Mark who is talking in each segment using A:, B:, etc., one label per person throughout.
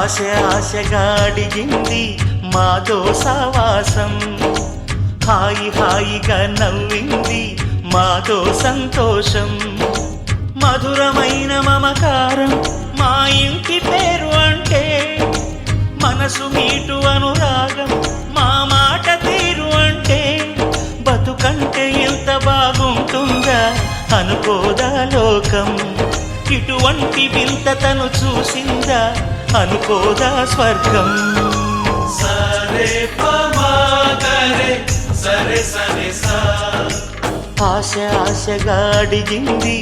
A: ఆశగా అడిగింది మాతో సావాసం, హాయిగా నవ్వింది మాతో సంతోషం. మధురమైన మమకారం మా ఇంటి పేరు అంటే, మనసు మీటు అనురాగం మా మాట తీరు అంటే, బతుకంటే ఎంత బాగుంటుందా అనుకోదా లోకం. ఇటువంటి వింత తను చూసిందా అనుకోదా స్వర్గం.
B: సరే పమాగరే సరే సరే సా.
A: ఆశగా అడిగింది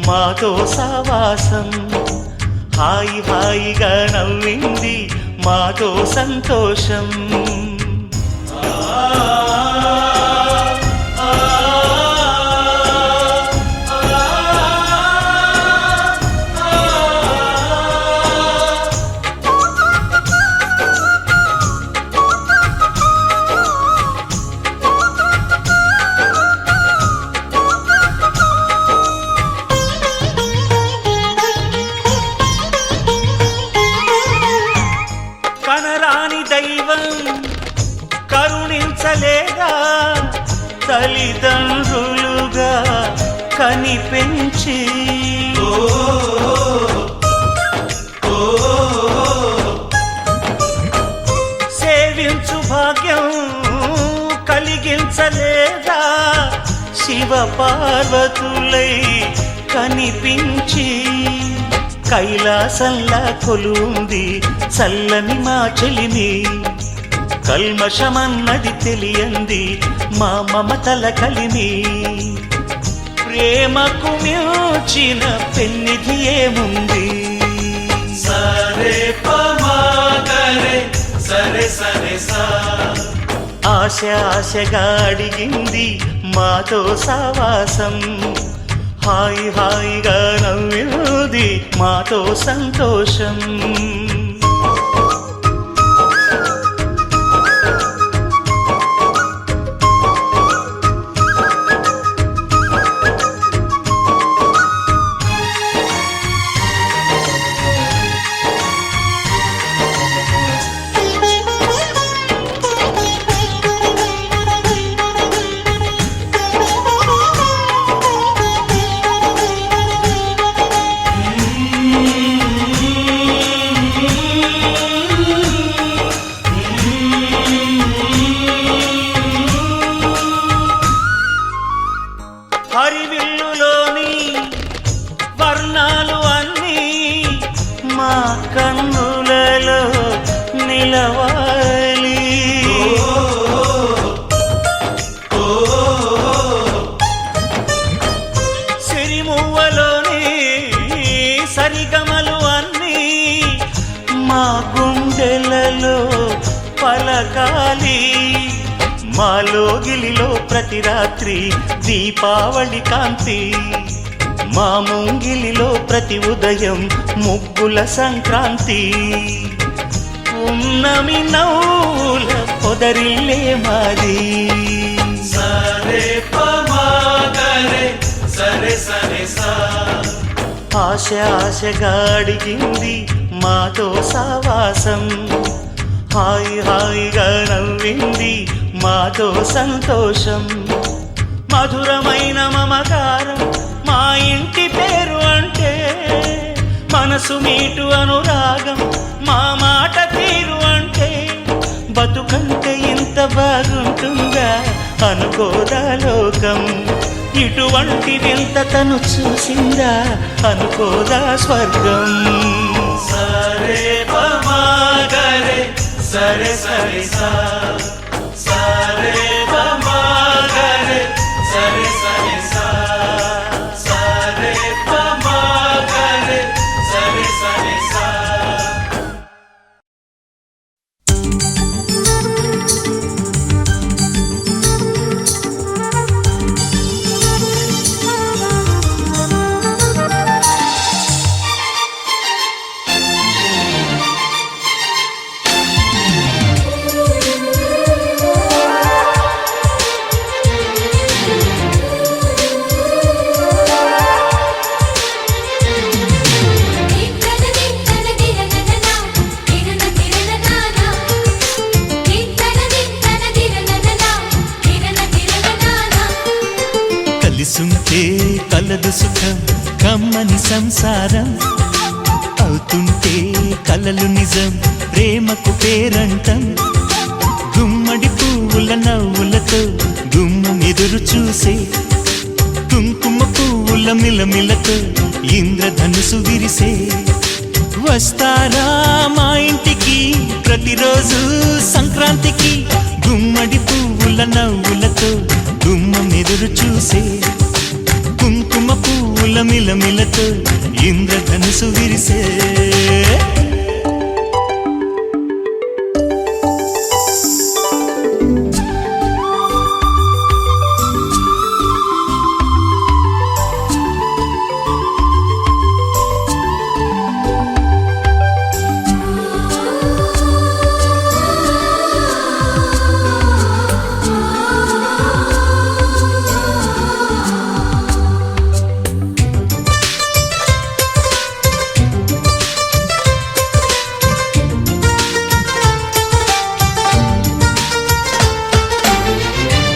A: మాతో సావాసం, హాయిగా నవ్వింది మాతో సంతోషం. కనరాని దైవం కరుణించలేదా, తల్లిదండ్రులుగా కనిపెంచి. సేవించు భాగ్యం కలిగించలేదా, శివ పార్వతులై కనిపించి. కైలాసంలా కొలుంది చల్లని మా చెలిమి, కల్మషమన్నది తెలియంది మా మమతల కలిమి. ప్రేమకు మించిన పెన్నిధి ఏముంది.
B: సరే పమాగరే సరే సరే సా.
A: ఆశగా అడిగింది మాతో సావాసం, హాయిగా నవ్వింది మాతో సంతోషం. హరివిల్లులోని వర్ణాలు అన్నీ మా కన్నులలో నిలవాలి. సిరిమువ్వలోని సరిగమలు అన్నీ మా గుండెలలో పలకాలి. మాలోగిలిలో ప్రతి రాత్రి దీపావళి కాంతి, మా ముంగిలిలో ప్రతి ఉదయం ముగ్గుల సంక్రాంతి. ఉన్నమి నవ్వుల పొదరిల్లే మాది.
B: సరే పమాగరే సరే సరే సా.
A: ఆశగా అడిగింది మాతో సావాసం, హాయిగా నవ్వింది మాతో సంతోషం. మధురమైన మమకారం మా ఇంటి పేరు అంటే, మనసు మీటు అనురాగం మా మాట తీరు అంటే, బతుకంటే ఇంత బాగుంటుందా అనుకోదా లోకం. ఇటువంటి వింత తను చూసిందా అనుకోదా స్వర్గం.
B: సరే పమాగరే సరే సరే సా. సరే పమాగరే సరే సరే సా. సరే పమాగరే సరే సరే సా.
A: కమ్మని సంసారం అవుతుంటే కలలు నిజం ప్రేమకు పేరంటం గుమ్మడి పువ్వుల నవ్వులతో గుమ్మం ఎదురు చూసే కుంకుమ పువ్వుల మిలమిలతో ఇంద్రధనుసు విరిసే వస్తారా మా ఇంటికి ప్రతిరోజు సంక్రాంతికి గుమ్మడి పువ్వుల నవ్వులతో గుమ్మం ఎదురు చూసే కుంకుమ పువ్వుల మిలమిలతో ఇంద్రధనుసు విరిసే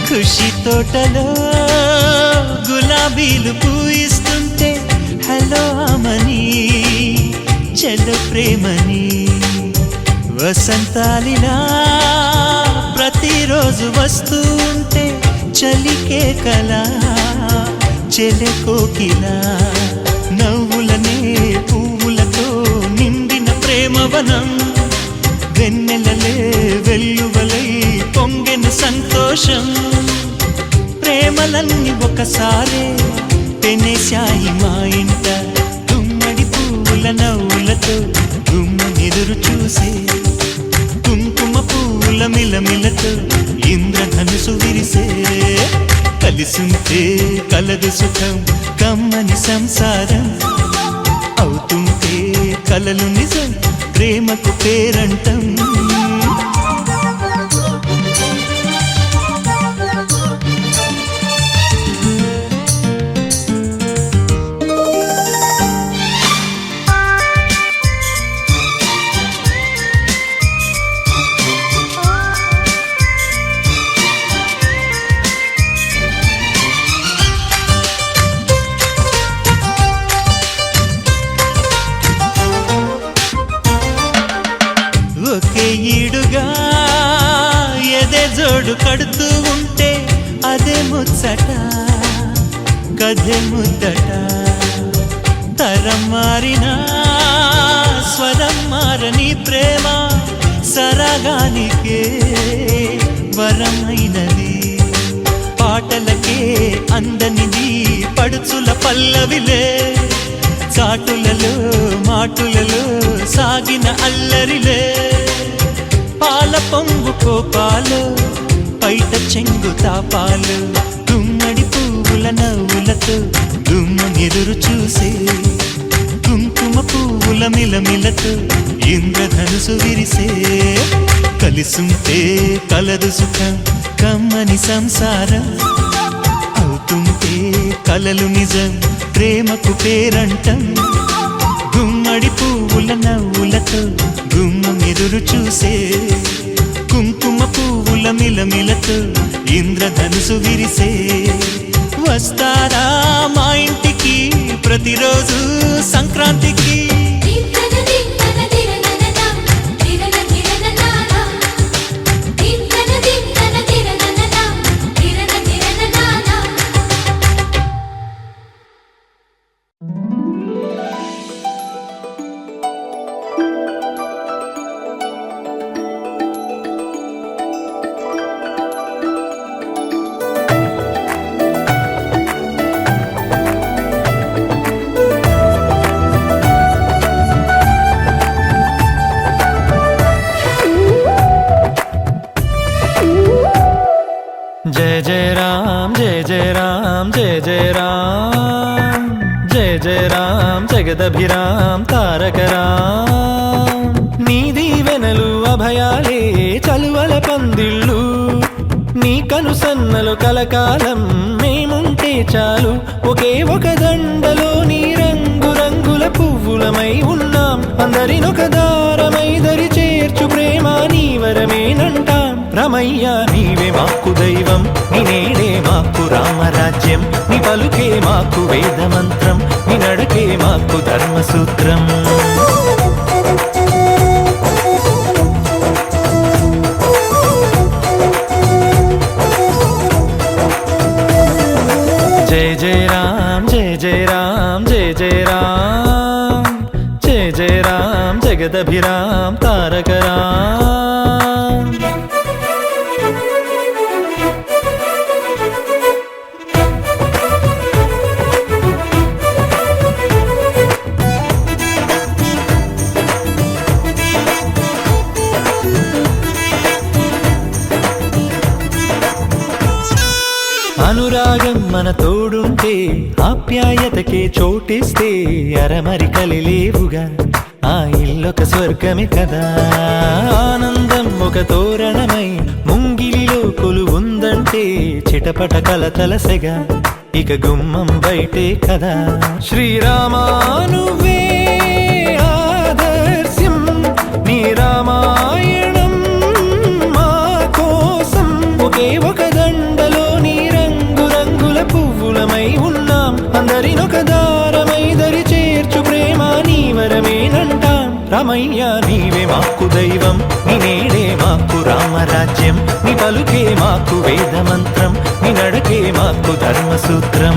A: ఖుషి తోటలో గులాబీలు పూయిస్తుంటే హలో అమని చెల్ల ప్రేమని వసంతాలిలా ప్రతిరోజు వస్తూ ఉంటే చలికే కలా చెల్లె కోకిలా నవ్వులనే పువ్వులతో నిండిన ప్రేమవనం వెన్నెలలే వెల్లువలై పొంగెన సంతోషం ప్రేమలన్నీ ఒకసారే పెనేశాయి మా ఇంట గుమ్మడి పువ్వుల నవ్వులతో గుమ్మం ఎదురు చూసే కుంకుమ పువ్వుల మిలమిలతో ఇంద్రధనుసు విరిసే కలిసుంటే కలదు సుఖం కమ్మని సంసారం అవుతుంటే కలలు నిజం ప్రేమకు పేరంటం ఒకే ఈడుగా ఎదే జోడు కడుతూ ఉంటే అదే ముచ్చట కథే ముద్దట తరం మారినా స్వరం మారని ప్రేమ సరగానికే వరమైనది పాటలకే అందనిది పడుచుల పల్లవిలే చాటులలో మాటులలో సాగిన అల్లరిలే పాల పొంగు కోపాలు పైట చెంగు తాపాలు గుమ్మడి పువ్వుల నవ్వులతో గుమ్మం ఎదురు చూసే కుంకుమ పువ్వుల మిలమిలతో ఇంద్రధనుసు విరిసే కలిసుంటే కలదు సుఖం కమ్మని సంసారం అవుతుంటే కలలు నిజం ప్రేమకు పేరంటం గుమ్మడి పువ్వుల నవ్వులతో గుమ్మం ఎదురు చూసే కుంకుమ పువ్వుల మిలమిలతో ఇంద్రధనుసు విరిసే వస్తారా మా ఇంటికి ప్రతిరోజు సంక్రాంతికి
B: जय जय राम जय जय राम जय जय राम जय जय राम जगदभिराम तारक राम నీ దీవెనలు అభయాలే చలువల పందిళ్ళు నీ కనుసన్నలు కలకాలం మేముంటే చాలు ఒకే ఒక దండలో నీ రంగు రంగుల పువ్వులమై ఉన్నాం అందరినొక దారమై దరి చేర్చు ప్రేమ నీ వరమేనంటాం రమయ్య నీవే మాకు దైవం నీ నేడే మాకు రామరాజ్యం నీ పలుకే మాకు వేదమంత్రం నీ నీ నడకే మాకు ధర్మసూత్రం. జయ జయ రామ్ జయ జయ రామ్ జయ జయ రామ్ జయ జయ రామ్ జగదభిరామ్ తారక రామ్. అనురాగం మన తోడుంటే ఆప్యాయతకే చోటిస్తే అరమరికలి లేవుగా ఆ ఇల్లొక స్వర్గమే కదా. ఆనందం ఒక తోరణమై ముంగిలిలో కొలువుందంటే చిటపట కలతలసెగా ఇక గుమ్మం బయటే కదా. శ్రీరామా నువ్వే ఆదర్శం నీ రామాయణం మా కోసం. ఒకే ఒక దండలో నీ రంగురంగుల పువ్వులమై ఉన్నాం. అందరినొక దారమై దరి చేర్చు ప్రేమ నీ వరమేనంటాం. రామయ్య నీవే మాకు దైవం నీ నేడే మాకు రామరాజ్యం. నీ పలుకే మాకు వేదమంత్రం నీ నడకే మాకు ధర్మసూత్రం.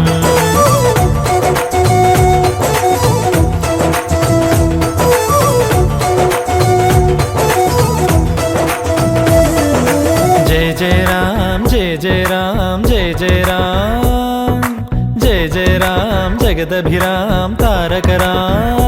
B: జయ జయ రామ్ జయ జయ రామ్ జయ జయ రామ్ జయ జయ రామ్ జగదభిరామ్ తారక Ram.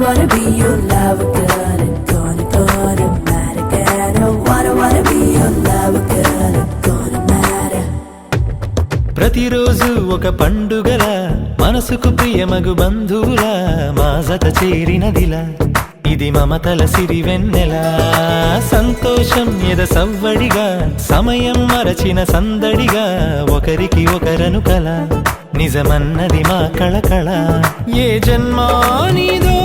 C: Wanna be your lover, girl, and gonna matter, girl. I wanna be your lover, girl, and gonna matter.
B: ప్రతిరోజు ఒక పండుగల మనసుకు ప్రియమగు బంధువుల మా జత చేరినదిలా ఇది మమతల సిరివెన్నెల. సంతోషం ఎద సవ్వడిగా సమయం మరచిన సందడిగా ఒకరికి ఒకరను కల నిజమన్నది మా కళకళ. ఏ జన్మానిదో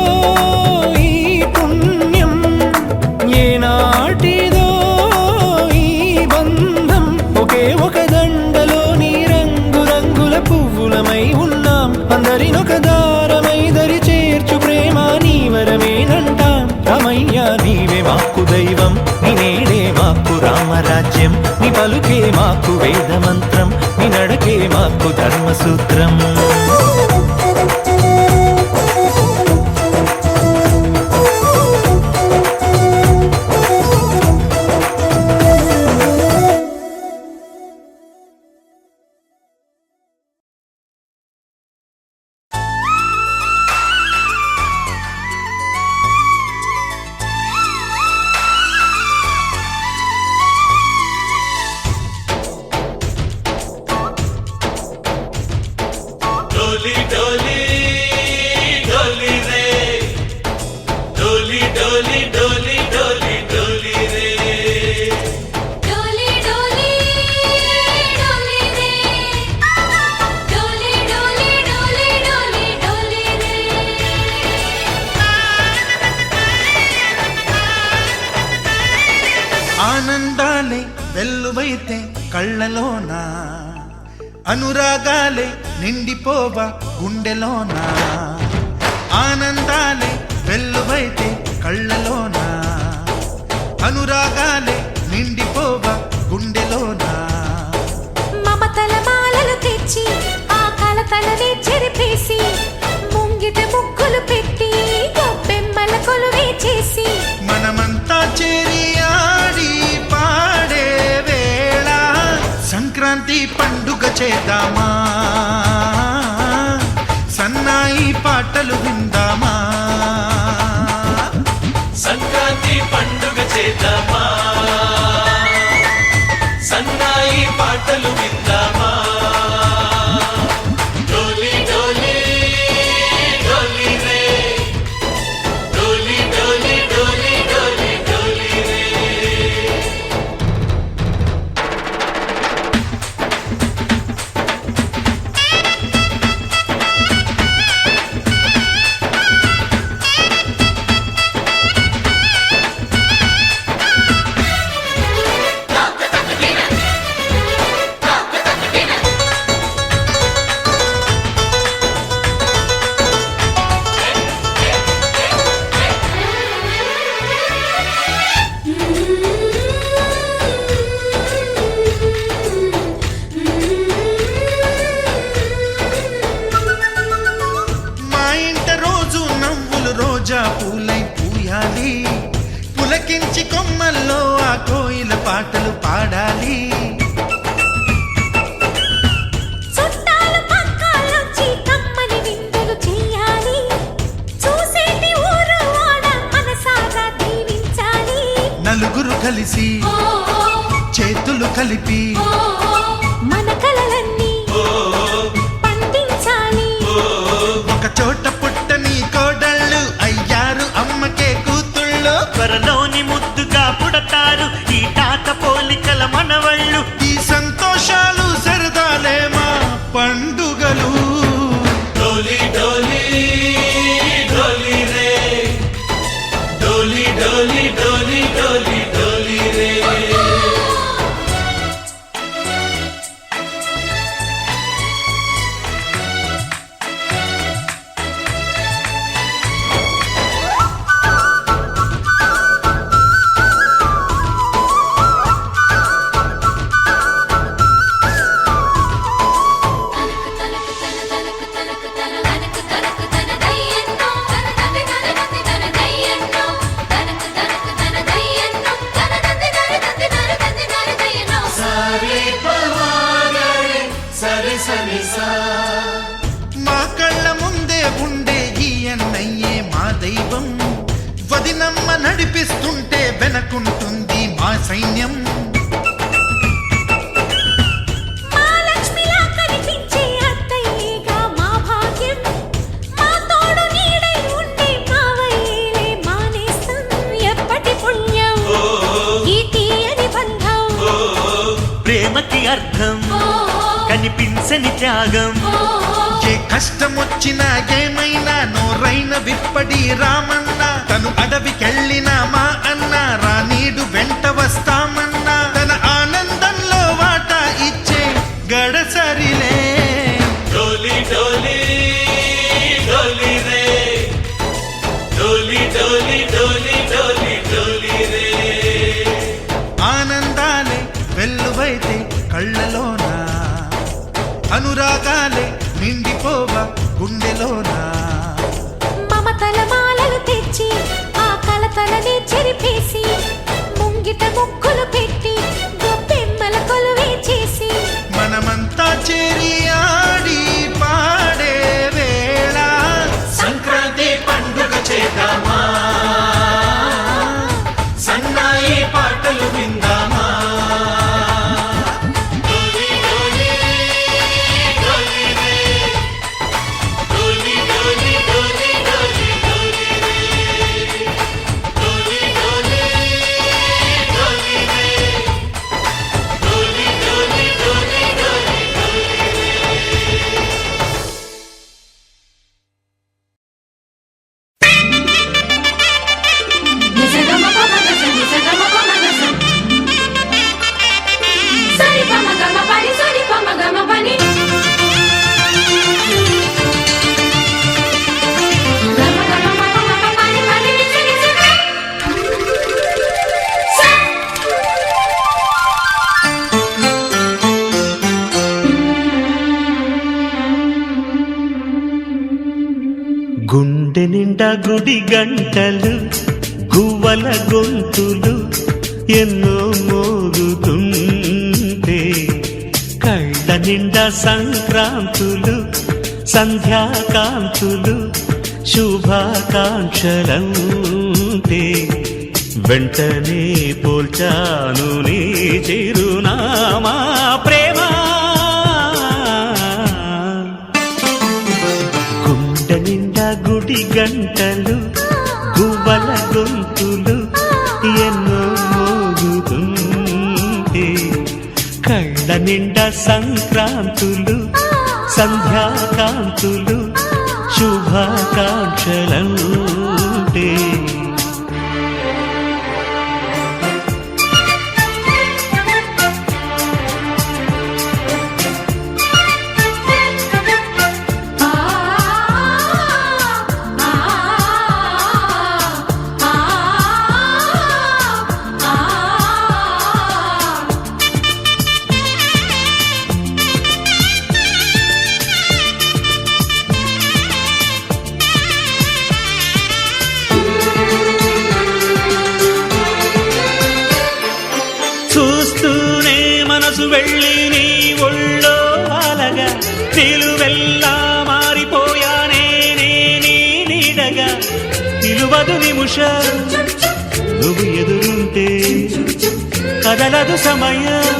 B: ఈ పుణ్యం ఏ నాటిదో ఈ బంధం. ఒకే ఒక దండలో నీ రంగురంగుల పువ్వులమై ఉన్నాం. అందరినొక దారమై దరి చేర్చు ప్రేమ నీ వరమేనంటాం. రామయ్య నీవే మాకు దైవం నీ నేడే మాకు రామరాజ్యం. నీ పలుకే మాకు వేదమంత్రం నీ నడకే మాకు ధర్మసూత్రం.
A: डोली डोली डोली रे डोली डोली डोली डोली डोली रे
D: डोली डोली डोली रे डोली डोली डोली डोली डोली रे
E: ఆనందాలే వెల్లువైతే కళ్ళలోన అనురాగాలే నిండిపోవ గుండెలోన. ఆనందాలే వెల్లువైతే కళ్ళలోన అనురాగాలే నిండిపోవ గుండెలోన.
D: మమతల మాలలు తెచ్చి ఆ కలతలని చెరిపేసి ముంగిట ముగ్గులు పెట్టి గొప్పెమ్మల కొలువే చేసి
E: మనమంతా చేరి ఆడి పాడే వేళ సంక్రాంతి పండుగ చేద్దామా, సన్నాయి పాటలు విందామా.
A: సంక్రాంతి పండుగ చేద్దామా సన్నాయి పాటలు విందామా. డోలి డోలి డోలి రే డోలి డోలి డోలి డోలి డోలి రే
E: పాటలు పాడాలి.
D: చుట్టాలు పక్కాలొచ్చి కమ్మని విందులు చెయ్యాలి. చూసేటి ఊరు వాడ మనసారా దీవించాలి.
E: నలుగురు కలిసి చేతులు కలిపి
D: మన కలలన్నీ పండించాలి.
E: ఒక చోట పుట్టని కోడళ్ళు అయ్యారు అమ్మకే కూతుళ్ళు.
F: త్వరలోని ముద్దుగా పుడతారు ఈ తాత పోలికల మనవళ్ళు.
E: ఈ సంతోషాలు సరదాలే మా పండుగలు.
A: డోలి డోలి డోలి రే డోలి డోలి డోలి డోలి డోలి రే సారే పవారే సరి సరి సా
E: మా కళ్ళ ముందే ఉండే ఈ అన్నయ్యే మా దైవం. వదినమ్మ నడిపిస్తుంటే వెనకుంటుంది మా సైన్యం.
D: మా లక్ష్మిలా కనిపించే అత్తయ్యేగా మా భాగ్యం. మా తోడు నీడై ఉండే మావయ్యేలే మా నేస్తం. ఎప్పటి పుణ్యం ఈ తీయని బంధం.
F: ప్రేమకి అర్థం కనిపించని త్యాగం.
E: ఏ కష్టం వచ్చినా ఏమైనా నోరైన విప్పడి రామన్న. తను అడవికెళ్ళిన మా అన్న రానీడు వెంట వస్తామన్నా. తన ఆనందంలో వాటా ఇచ్చే గడసరిలే.
A: డోలి డోలి డోలి రే డోలి డోలి డోలి డోలి డోలి రే
E: ఆనందాలే వెల్లువైతే కళ్ళలోన, అనురాగాలే నిండిపోవ గుండెలోనా.
D: మమతల మాలలు తెచ్చి ఆ కలతలని చెరిపేసి ముంగిట ముక్కులు పెట్టి గొప్పెమ్మల కొలువే చేసి
E: మనమంతా చేరి ఆడి పాడే వేళ
A: సంక్రాంతి పండుగ చేద్దామా సన్నాయి పాటలు విందామా డోలి డోలి డోలి రే డోలి డోలి డోలి డోలి డోలి రే డోలి డోలి డోలి రే డోలి డోలి డోలి డోలి
F: గుండె నిండా గుడి గంటలు గువ్వల గొంతులు ఎన్నో మోగుతుంటే కళ్ళ నిండా సంక్రాంతులు సంధ్యాకాంతులు శుభాకాంక్షలంటే వెంటనే పోల్చాను నీ చిరునామా ప్రేమ. గుండె నిండా గుడి గంటలు గువ్వల గొంతులు ఎన్నో మోగుతుంటే కళ్ళ నిండా సంక్రాంతులు సంధ్యాకాంతులు శుభాకాంక్షలంటే వెళ్ళి నీ ఒళ్ళో వాలగా నిలువెల్లా మారిపోయానే నీ నీడగా నిలువదు నిముషం నువ్వు ఎదురుంటే కదలదు సమయం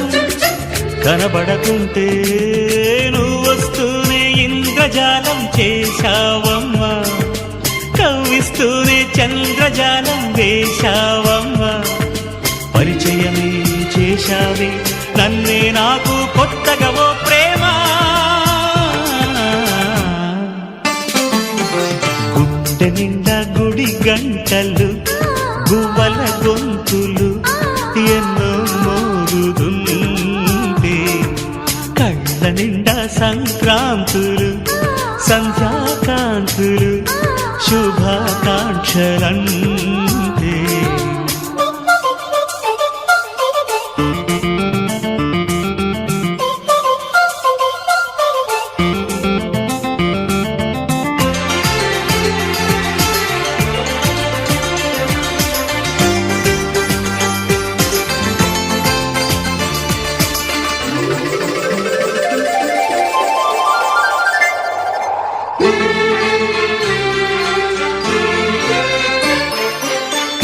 F: కనబడకుంటే నువ్వు వస్తూనే ఇంద్రజాలం చేశావమ్మా కవ్విస్తూనే చంద్రజాలం వేశావమ్మా పరిచయమే చేశావే నన్నే నాకు కొత్తగా ఓ ప్రేమ గుండె నిండా గుడి గంటలు గువ్వల గొంతులు ఎన్నో మోగుతుంటే కళ్ళ నిండా సంక్రాంతులు సంధ్యాకాంతులు శుభాకాంక్షలంటే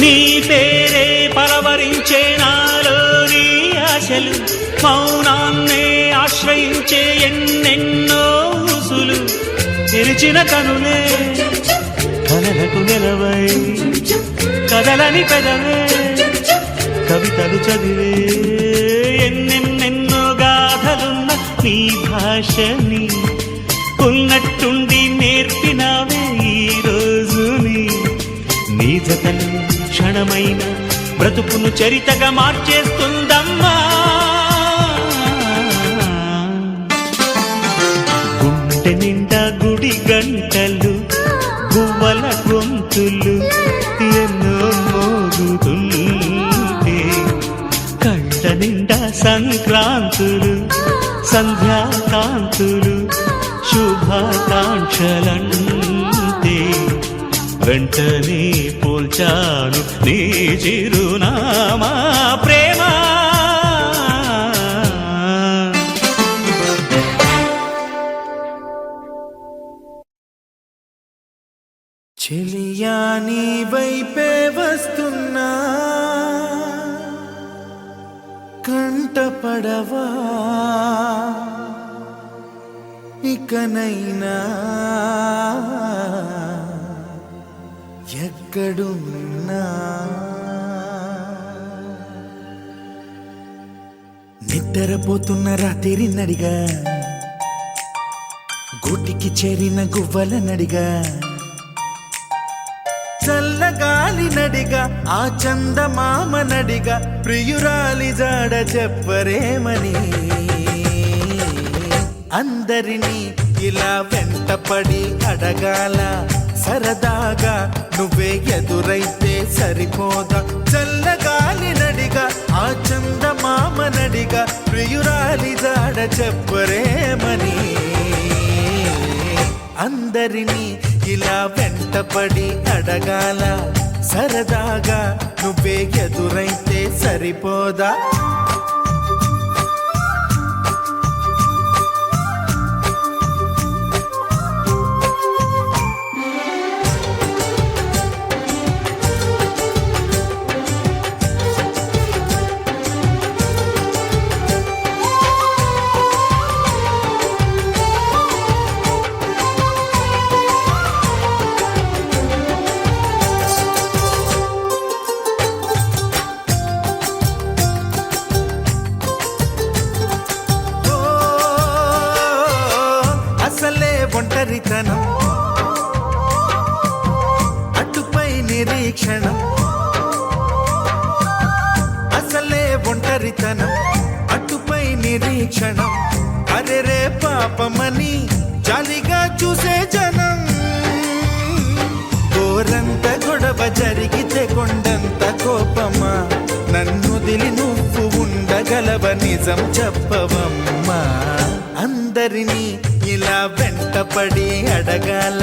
F: నీ పేరే పలవరించే నాలోని ఆశలు మౌనాన్నే ఆశ్రయించే ఎన్నెన్నో ఊసులు తెరిచిన కనులే కలలకు నిలవై కదలని పెదవే కవితలు చదివే ఎన్నెన్నెన్నో గాథలున్న నీ భాషని ఉన్నట్టుండి నేర్పినావే ఈ రోజుని నీ జతలు క్షణమైన బ్రతుకును చరితగా మార్చేస్తుందమ్మా గుండె నిండా గుడి గంటలు గువ్వల గొంతులు ఎన్నో మోగుతుంటే కళ్ళ నిండా సంక్రాంతులు సంధ్యాకాంతులు శుభాకాంక్షలంటే వెంటనే పోల్చాను నీ చిరునామా ప్రేమ
E: చెలియా నీ వైపే వస్తున్నా కంటపడవా ఇకనైనా ఎక్కడున్నా నిద్రపోతున్న రాత్రి నడిగా గూటికి చేరిన గువ్వల నడిగా చల్లగాలి నడిగా ఆ చందమామ నడిగా ప్రియురాలి జాడ చెప్పరేమని అందరినీ ఇలా వెంటపడి అడగాల సరదాగా నువ్వే ఎదురైతే సరిపోదా చల్లగాలి నడిగా ఆ చందమామ నడిగా ప్రియురాలి జాడ చెప్పరేమని అందరినీ ఇలా వెంటపడి అడగాల సరదాగా నువ్వే ఎదురైతే సరిపోదా ఒంటరితనం అటుపై నిరీక్షణం అసలే ఒంటరితనం అటుపై నిరీక్షణం అరెరే పాపమని జాలిగా చూసే జనం గోరంత గొడవ జరిగితే కొండంత కోపమా నన్నుదిలి నువ్వు ఉండగలవ నిజం చెప్పవమ్మా అందరినీ ఇలా వెంటపడి అడగాల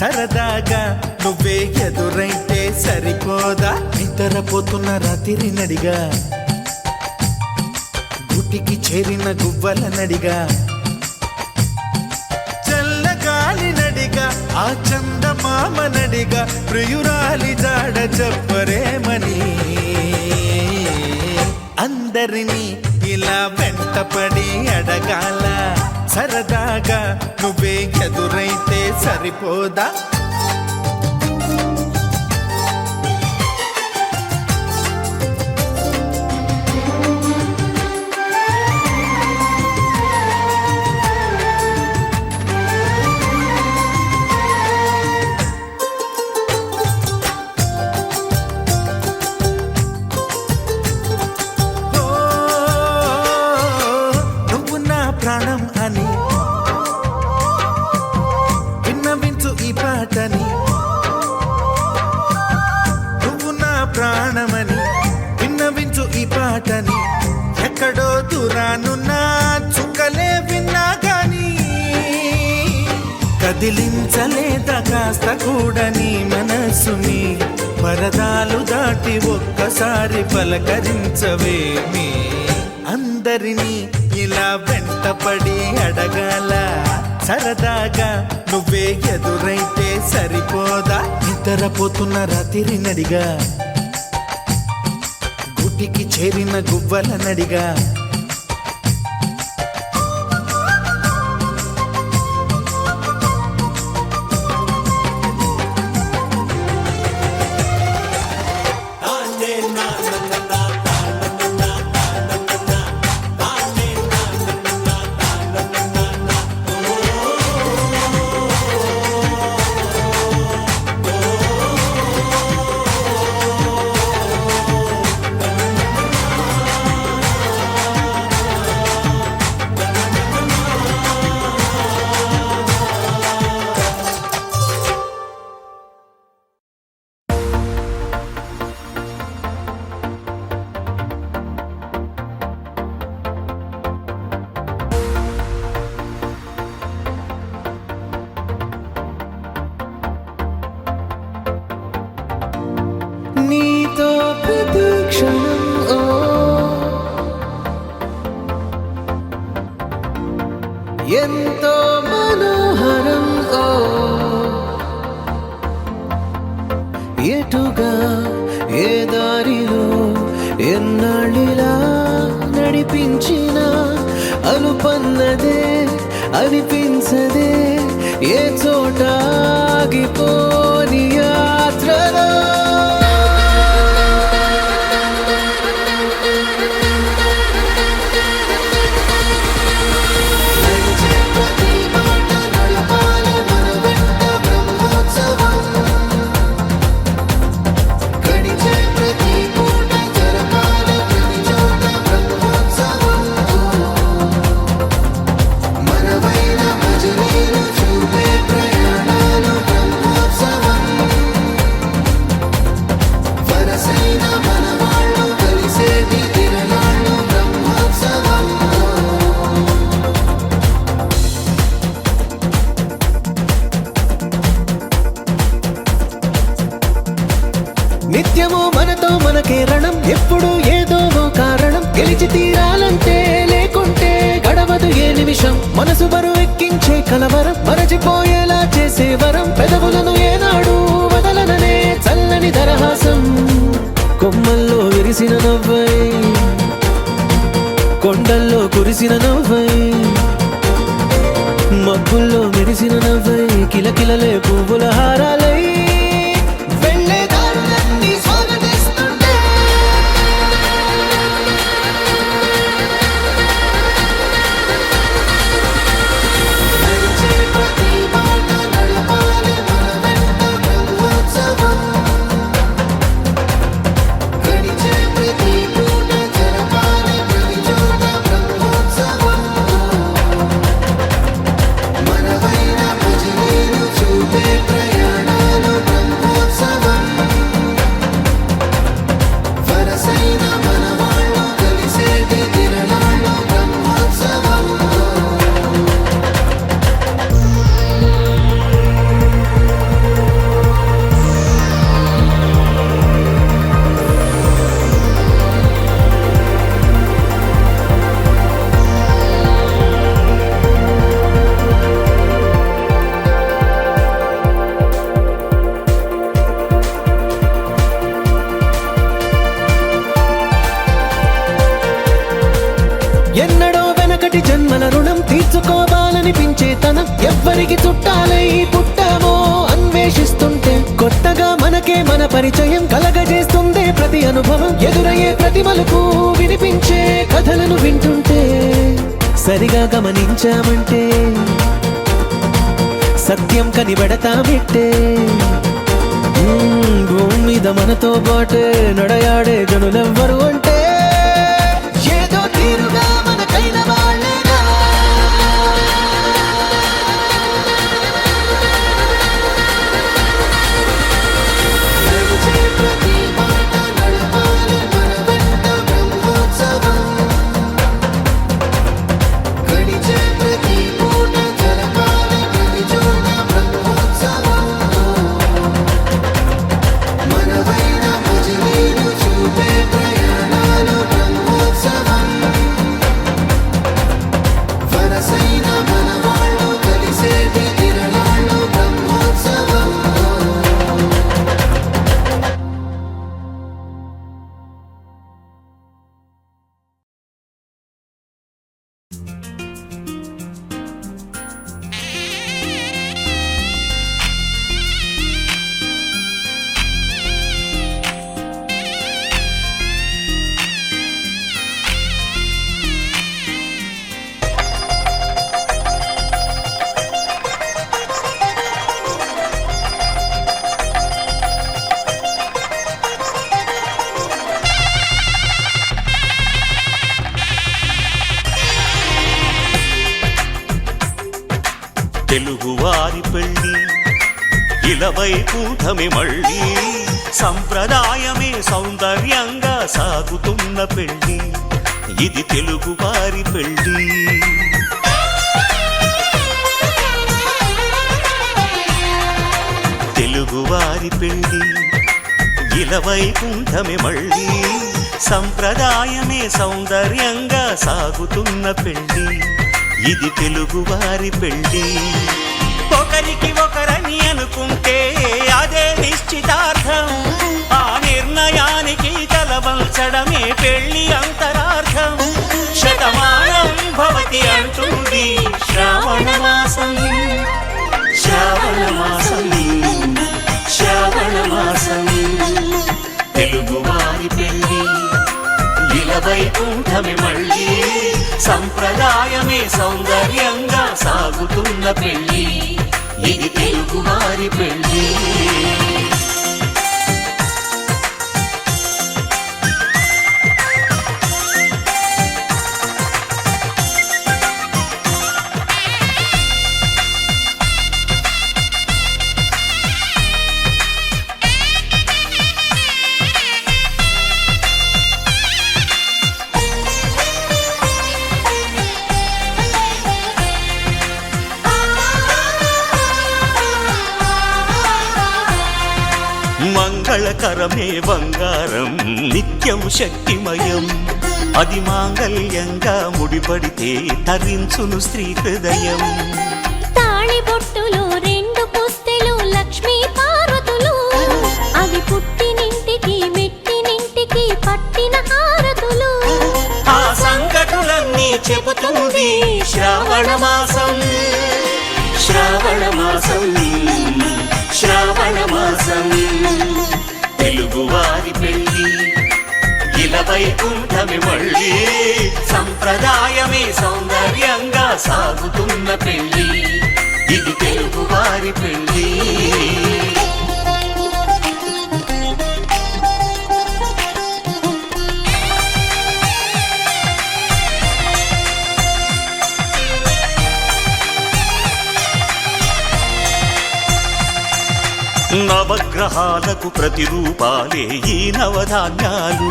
E: సరదాగా నువ్వే ఎదురైతే సరిపోదా నిద్రపోతున్న రాత్రి నడిగా గుటికి చేరిన గువ్వల నడిగా చల్లగాలి నడిగా ఆ చందమామ నడిగా ప్రియురాలి జాడ చెప్పరేమని అందరినీ ఇలా వెంటపడి అడగాల సరదాగా నువ్వే ఎదురైతే సరిపోదా ప్రాణం అని విన్నవించు ఈ పాటని నువ్వు నా ప్రాణమని విన్నవించు ఈ పాటని ఎక్కడో దూరానున్నా చుక్కలే విన్నా గాని కదిలించలేదా కాస్త కూడా నీ మనసుని పరదాలు దాటి ఒక్కసారి పలకరించవేమి అందరినీ ఇలా వెంటపడి అడగాల సరదాగా నువ్వే ఎదురైతే సరిపోదా నిద్రపోతున్న రాత్రి నడిగా గుటికి చేరిన గువ్వల నడిగా
B: నీతో ప్రతి క్షణం ఎంతో మనోహరం ఎటుగా ఏ దారిలో ఎన్నాళ్ళిలా నడిపించిన అలుపన్నదే అనిపించదే ఏ చోట ఆగిపోని యాత్రలో నిత్యము మనతో మనకే రణం ఎప్పుడు ఏదో కారణం గెలిచి తీరాలంటే లేకుంటే గడవదు ఏ నిమిషం మనసు బరువు ఎక్కించే కలవరం మరచిపోయేలా చేసే వరం పెదవులను ఏనాడు వదలననే చల్లని దరహాసం కొమ్మల్లో విరిసిన నవ్వై కొండల్లో కురిసిన నవ్వై మబ్బుల్లో మెరిసిన నవ్వై కిలకిలలే పువ్వుల హారాలై
C: మనవైన భజనీలు చూపే ప్రయాణాలు
B: వెనకటి జన్మల రుణం తీర్చుకోవాలనిపించే తనం ఎవ్వరికి చుట్టాలై పుట్టామో అన్వేషిస్తుంటే కొత్తగా మనకే మన పరిచయం కలగజేస్తుందే ప్రతి అనుభవం ఎదురయ్యే ప్రతి మలుపు వినిపించే కథలను వింటుంటే సరిగా గమనించామంటే సత్యం కనిపెడతామిట్టే భూమి మీద మనతో పాటే నడయాడే జనులెవ్వరు అంటే ఏదో తీరుగా మనకైన వాళ్ళేగా నడిచే ప్రతి మాట నడవాలి మన వెంట బ్రహ్మోత్సవం గడిచే ప్రతి పూట జరగాలి ప్రతి చోట బ్రహ్మోత్సవం మనవైన భజనీలు చూపే ప్రయాణాలు బ్రహ్మోత్సవం వరసైన మనవాళ్ళు కలిసేటి తిరణాలు బ్రహ్మోత్సవం
F: తెలుగువారి పెళ్ళి ఇలవైకుంఠమి మళ్ళీ సంప్రదాయమే సౌందర్యంగా సాగుతున్న పెళ్ళి ఇది తెలుగువారి పెళ్ళి తెలుగువారి పెళ్ళి ఇలవైకుంఠమి మళ్ళీ సంప్రదాయమే సౌందర్యంగా సాగుతున్న పెళ్ళి ఇది తెలుగువారి పెళ్ళి ఒకరికి ఒకరని అనుకుంటే అదే నిశ్చితార్థం ఆ నిర్ణయానికి తలవంచడమే పెళ్ళి అంతరార్థం శతమానం భవతి అంటుంది శ్రావణ మాసం శ్రావణ మాసం శ్రావణ మాసం తెలుగువారి పెళ్ళి ఇలవైకుంఠమి మళ్ళీ సంప్రదాయమే సౌందర్యంగా సాగుతున్న పెళ్ళి ఇది తెలుగువారి పెళ్ళి మంగళకరమే బంగారం నిత్యం శక్తిమయం అది మాంగళ్యంగా ముడిపడితే తరించును స్త్రీ హృదయం
D: తాళిబొట్టులో రెండు పుస్తెలు లక్ష్మీ పార్వతులు అవి పుట్టినింటికి మెట్టినింటికి పట్టిన హారతులు
F: ఆ సంగతులన్నీ చెబుతుంది శ్రావణ మాసం శ్రావణ మాసం శ్రావణ మాసం తెలుగువారి పెళ్ళి ఇలవైకుంఠమి మళ్ళీ సంప్రదాయమే సౌందర్యంగా సాగుతున్న పెళ్ళి ఇది తెలుగువారి పెళ్ళి నవగ్రహాలకు ప్రతిరూపాలే ఈ నవధాన్యాలు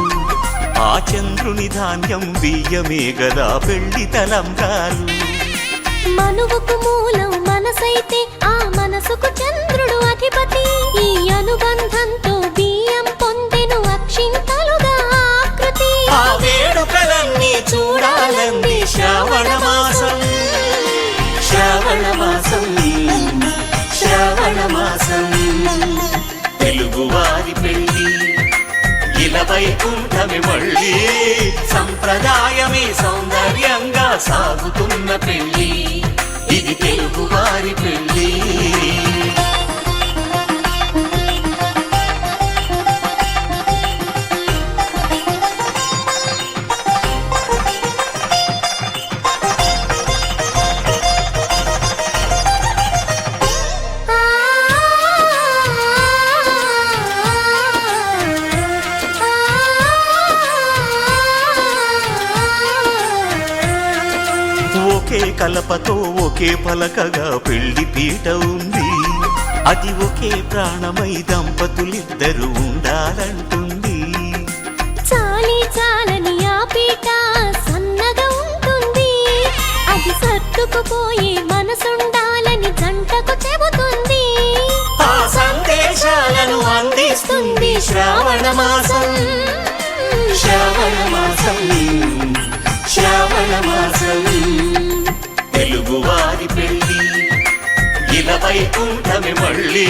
F: ఆ చంద్రుని ధాన్యం బియ్యమే గదా పెళ్లి తలంబ్రాలు
D: మనువుకు మూలం మనసైతే ఆ మనసుకు చంద్రుడు అధిపతి ఈ అనుబంధంతో బియ్యం పొందెను అక్షింతలుగా ఆకృతి
F: ఆ వేడుకలన్నీ చూడాలంది శ్రావణ మాసం శ్రావణ మాసం శ్రావణ మాసం తెలుగువారి పెళ్ళి ఇలవైకుంఠమి మళ్ళీ సంప్రదాయమే సౌందర్యంగా సాగుతున్న పెళ్లి ఇది తెలుగు వారి పెళ్లి ఒకే కలపతో ఒకే పలకగా పెళ్లి పీట ఉంది అది ఒకే ప్రాణమై దంపతులిద్దరూ ఉండాలంటుంది
D: చాలి చాలని ఆ పీట సన్నగా ఉంటుంది అది సర్దుకుపోయే మనసుండాలని జంటకు చెబుతుంది
F: ఆ సందేశాలను అందిస్తుంది శ్రావణ మాసం శ్రావణ మాసం శ్రావణ మాసం తెలుగు వారి పెళ్లి ఇలా వైకుంఠమే మళ్ళీ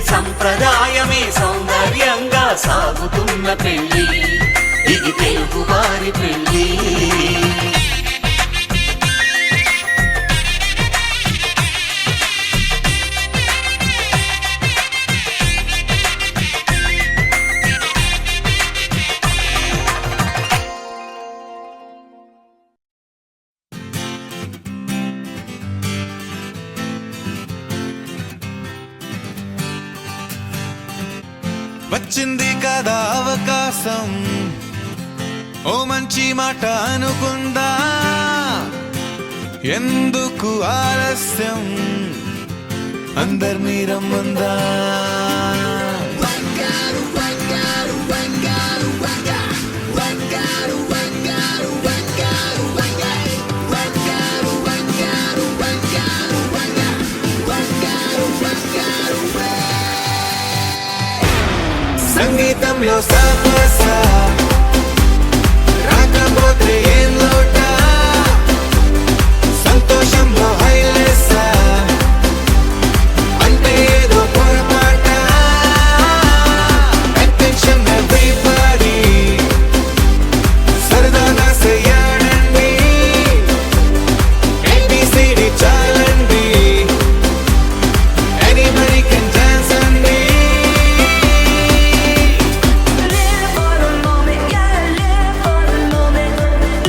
F: సంప్రదాయమే సౌందర్యంగా సాగుతున్న పెళ్లి ఇది తెలుగు వారి పెళ్లి
E: వచ్చింది కదా అవకాశం ఓ మంచి మాట అనుకుందా ఎందుకు ఆలస్యం అందరినీ రమ్మందా సంగీతంలో సమస్య రాకపోతే ఏం లోట సంతోషంలో హైలెస్స అంటే ఏదో పొరపాట అటెన్షన్ ఎవ్రీబడీ సరదాగా చేయాలండి ABCD చాలండి ఎనీబడీ కెన్ డాన్స్ అండి
C: Live for the moment, yeah, live for the moment.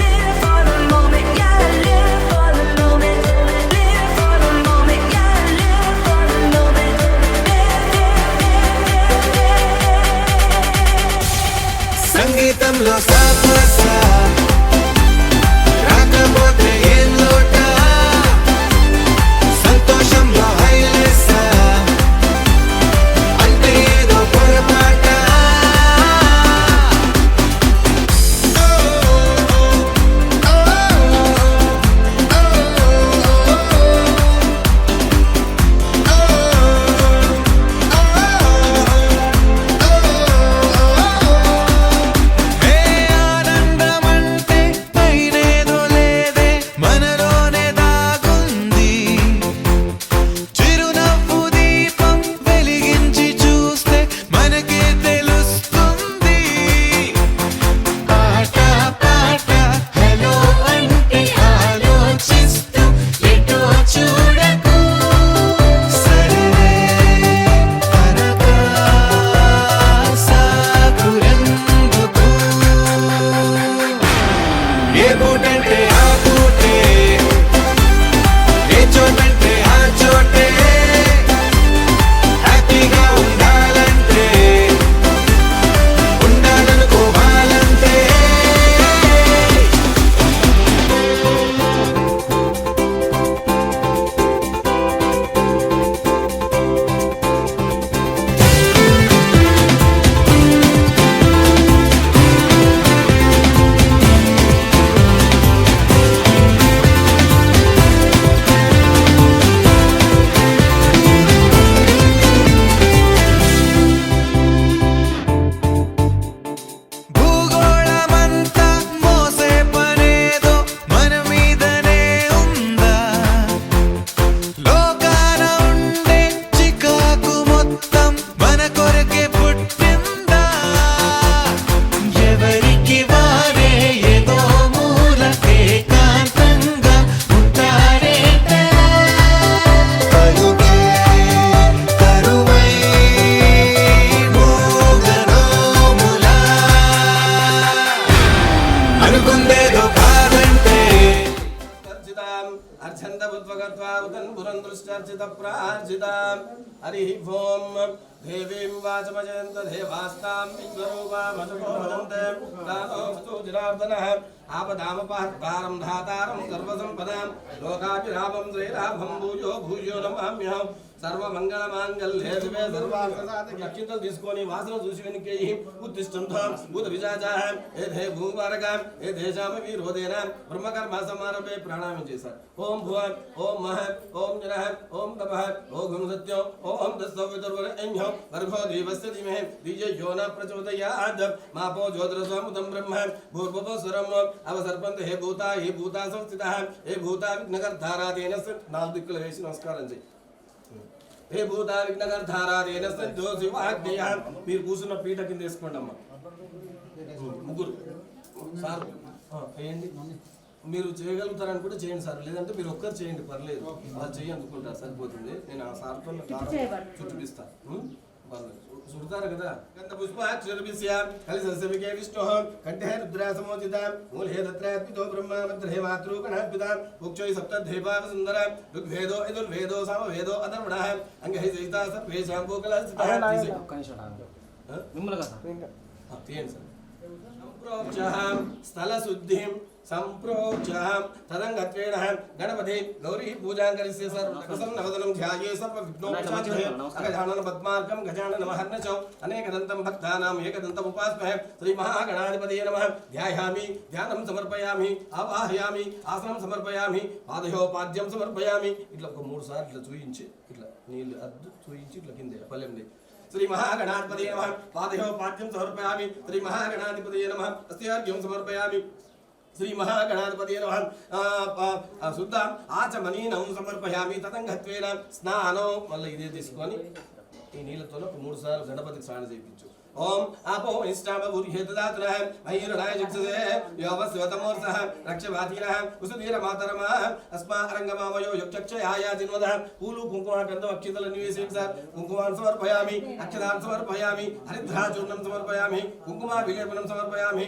G: పూజార్జితాం హరి ఓం దేవీం వాచమజయంత దేవాస్తాం విశ్వరూపామసుకోహదంతే ప్రాణో జనార్దనః ఆపదామపహర్తారం ధాతారం సర్వసంపదాం లోకాభిరామం శ్రీరామం భూయో భూయో నమామ్యహం సర్వమంగళమాంగళ్యే శివే సర్వార్థసాధకే. అక్షింతలు తీసుకొని వాసన చూసి వెనుకే ఉత్తిష్టంతాం భూత విజాజాం ఏధే భూమారకాం ఏ దేశామ వీరోదేన బ్రహ్మకర్మ సమారభే ప్రాణాయామం చేశారు. ఓం భువన్ ఓం మహ ఓం జనః ఓం తపః ఓం సత్యం ఓం తస్సవితుర్వరేణ్యం భర్గో దేవస్య ధీమహి ధియో యో న ప్రచోదయాత్ మాపో జ్యోతిరసముదం బ్రహ్మ భూర్భువః స్వరం అవసర్పంత హే భూతా సంస్థితః హే భూతా విఘ్నకర్తారాదేన. నాలుగు దిక్కులు వేసి నమస్కారం చేయి. హే భూతా విఘ్నకర్తారాదేన సంతో శివాజ్ఞయ. మీరు కూర్చున్న పీట కింద వేసుకోండి అమ్మ. ముగ్గురు సార్ చేయండి. మీరు చేయగలుగుతారనుకుంటే చేయండి సార్, లేదంటే మీరు ఒక్కరు చేయండి పర్లేదు. వాళ్ళు చేయి అందుకుంటారు సరిపోతుంది. నేను ఆ సార్తో చుట్టుపిస్తాను. సుడతారు కదా. గంధ పుష్పాక్షరభిస్య కలి సస్యవికే విష్ణు కంఠే రుద్రాసమోచిత మూలే దత్రాత్మితో బ్రహ్మ మంత్రే మాతృకణాద్భుత ఉక్షోయి సప్తద్వైపావ సుందర ఋగ్వేదో యజుర్వేదో సామవేదో అథర్వణః అంగై సహితా సర్వేషాం భూకలస్థితః. తీయండి సార్. సంప్రోక్షాం స్థల శుద్ధిం సంప్రోక్షాం తదంగత్వేన గణపతి గౌరీ పూజాం కరిష్యే సర్వసన్నవదనం ధ్యాయే సర్వవిఘ్నోపశాంతయే. అగజానన పద్మార్కం గజానన మహర్నిశం అనేకదంతం భక్తానాం ఏకదంతం ఉపాస్మహే. శ్రీ మహాగణాధిపతయే నమః. ధ్యాయామి ధ్యానం సమర్పయామి ఆవాహయామి ఆసనం సమర్పయామి పాదయోపాద్యం సమర్పయామి. ఇట్లా ఒక 3 సార్లు ఇట్లా చూయించి ఇట్లా నీళ్ళు అద్దు చూయించి ఇట్లా కింద పల్లెంది. శ్రీ మహాగణాధిపతయే నమః. పాదయోపాద్యం సమర్పయామి. శ్రీ మహాగణాధిపతయే నమః. అస్త్యార్ఘ్యం సమర్పయామి. శ్రీ మహాగణాధిపతయే నమః. శుద్ధ ఆచమనీనం సమర్పయామి. తదంగత్వేన స్నానం. మళ్ళీ ఇదే తీసుకొని ఈ నీళ్ళతో 3 సార్లు గణపతికి స్నానం చేయించు. ఓం ఆపో ఇష్టామ భూర్యే దదాతునః మహీరణాయ జగ్ససే యోవస్వతమోర్సః రక్షవాతీనః ఉసుదీర మాతరమః అస్మా అరంగమామయో యుక్చక్షయాయ జిన్వదః. పూలు కుంకుమ గంధం అక్షింతలను వేసేయండి సార్. కుంకుమాన్ని సమర్పయామి. అక్షతాన్ని సమర్పయామి. హరిద్రాచూర్ణం సమర్పయామి. కుంకుమ విలేపనం సమర్పయామి.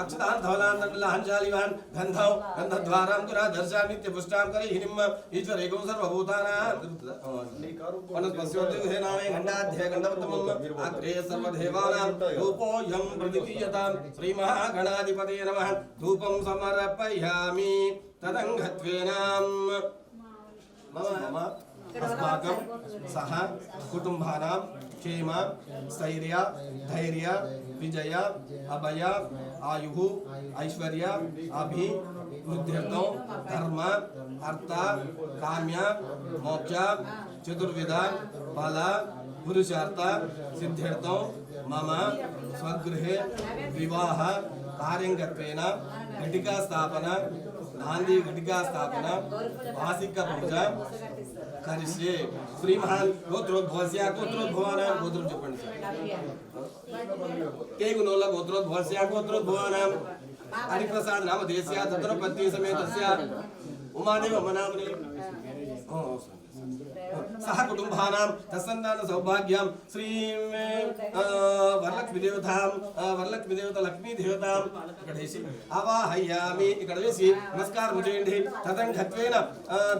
G: అక్షతాన్ ధవలాన్ దండలాంజాలివాన్ గంధం గంధద్వారాం తురా దర్శామిత్య పుష్టాం కరిహినిమ్మ ఈశ్వరేకం సర్వభూతానాం వనస్పస్యోతి హేనామే గండాధ్యే గంధవత్తమం అగ్రే సర్వదే దేవానాం ధూపోయం ప్రతిదీయతాం. శ్రీ మహాగణాధిపతయే నమః. ధూపం సమర్పయామి. తదంగత్వేన మమ అస్మాకం సహ కుటుంబానాం క్షేమ స్థైర్య ధైర్య విజయ అభయ ఆయు ఐశ్వర్య అభివృద్ధ్యర్థం ధర్మ అర్థ కామ్య మోక్ష చతుర్విధ ఫల పురుషార్థ సిద్ధ్యర్థం మమ స్వగృహే వివాహ కార్యంగత్వేన ఘటికా స్థాపన నాంది ఘటికా స్థాపన వాసిక పూజ కరిష్యే. శ్రీమహాన్ గోత్రోద్భవస్య గోత్రోద్భవానాం. గోత్రం చెప్పండి సార్. కేగునోళ్ళ గోత్రోద్భవస్య గోత్రోద్భవానాం. హరిప్రసాద్ నామ దేశ్య తత్రపత్ని సమేతస్య ఉమాదేవ మనామని సహ కుటుంబానాం తత్సంతాన సౌభాగ్యం. శ్రీ వరలక్ష్మి దేవతాం వరలక్ష్మి దేవత లక్ష్మీ దేవతాం ఇక్కడ వేసి ఆవాహయామి. ఇక్కడ వేసి నమస్కారం చేయండి. తదంగత్వేన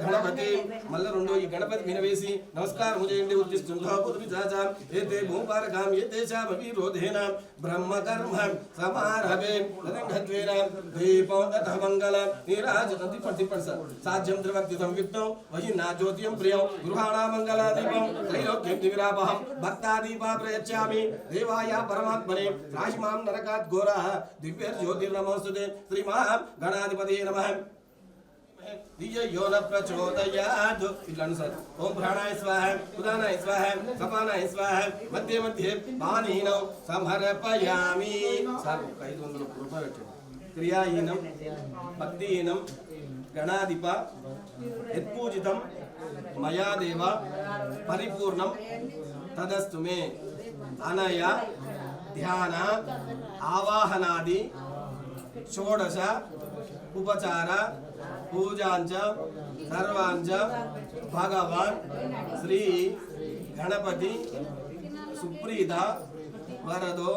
G: గణపతి. మళ్ళీ 2 ఈ గణపతి మీద వేసి నమస్కారం చేయండి. ఉద్దిష్టంధోపుత్రిచాచాం ఏతే భూపారకాం ఏతేషాం వీరోధేన బ్రహ్మకర్మ సమారభే. తదంగత్వేన దీపం అథ మంగళం నీరాజనం. తిప్పండి సార్. సాధ్యం త్రిభక్తి సంయుక్తం వహి నా జ్యోతియం ప్రియం గృహాణా మంగళాదీపం త్రైలోక్యం దివిరాపహం భక్తాదీపా ప్రయచ్చామి. దేవాయ పరమాత్మనే రాశిమాం నరకాత్ ఘోరః దివ్యజ్యోతిర్నమోస్తుతే. శ్రీ మహాగణాధిపతయే నమః. ధియో న ప్రచోదయాత్. ఇట్లా సార్. ఓం ప్రాణాయ స్వాహ ఉదానాయ స్వాహ సపానాయ స్వాహ మధ్య మధ్య పానీనం సమర్పయామి. సార్ 500 రూపాయలు పెట్టండి. క్రియాహీనం భక్తిహీనం గణాధిప యత్పూజితం మయా దేవ పరిపూర్ణం తదస్తు మే. అనయ ధ్యాన ఆవాహనాది షోడశ ఉపచార పూజాంచ సర్వాంచ భగవాన్ శ్రీ గణపతి సుప్రీత వరదో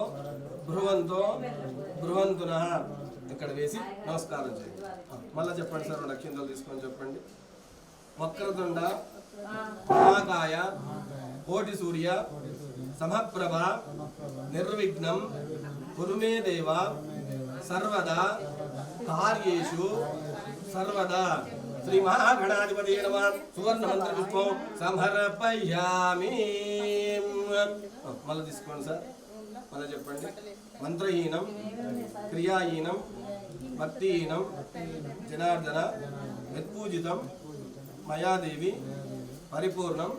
G: భ్రువంతో భ్రువంతునః. ఇక్కడ వేసి నమస్కారం చేయండి. మళ్ళీ చెప్పండి సార్. 2 అక్షింతలు తీసుకొని చెప్పండి. వక్రతుండ మహాకాయ కోటి సూర్య సమప్రభ నిర్విఘ్నం కురు మే దేవ సర్వదా కార్యేషు సర్వదా శ్రీ మహాగణాధిపతి నమః సువర్ణ మంత్ర పుష్పం సమర్పయామి. మళ్ళీ తీసుకోండి సార్, మళ్ళీ చెప్పండి. మంత్రహీనం క్రియాహీనం భక్తిహీనం జనార్దన యత్పూజితం మయాదేవి పరిపూర్ణం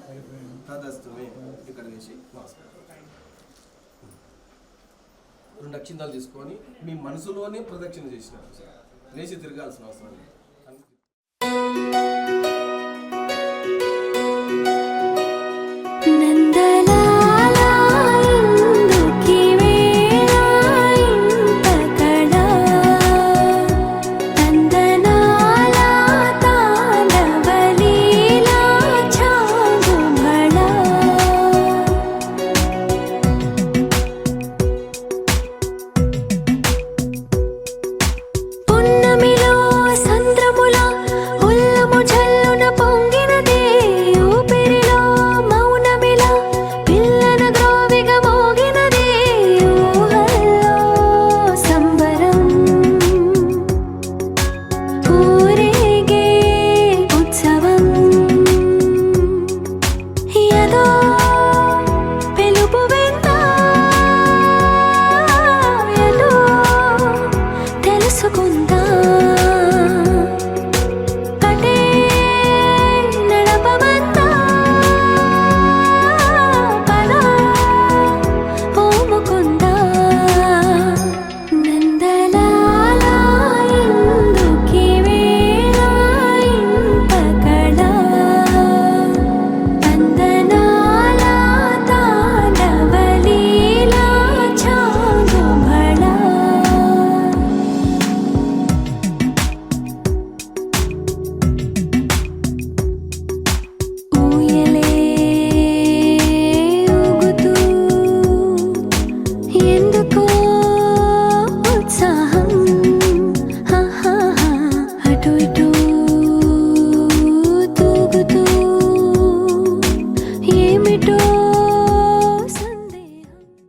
G: తదస్తుమే. ఇక్కడ వేసి నమస్కారం. 2 అక్షింతలు తీసుకొని మీ మనసులోనే ప్రదక్షిణ చేసినారు సార్, లేచి తిరగాల్సిన అవసరం లేదు.
D: నందలాలా ఇందుకి వేళ ఇంతకడా నందనాలా తాండవలీలా చాగుమళా పున్నమిలో సంద్రముల ఉల్లము జల్లున పొంగినదే ఊపిరిలో మౌనమిలా పిల్లన గ్రోవిగ మోగినదే ఊహల్లో సంబరం ఊరేగే ఉత్సవం యదో పిలుపు విందా యదో తెలుసుకుందా కటే నడపమంతా పదా ఓ ముకుందా నందలాలా ఇందుకి వేళ ఇంతకడా నందనాలా తాండవలీలా చాగుమళా ఊయలే ఊగుతూ ఎందుకో ఉత్సాహం అటు ఇటు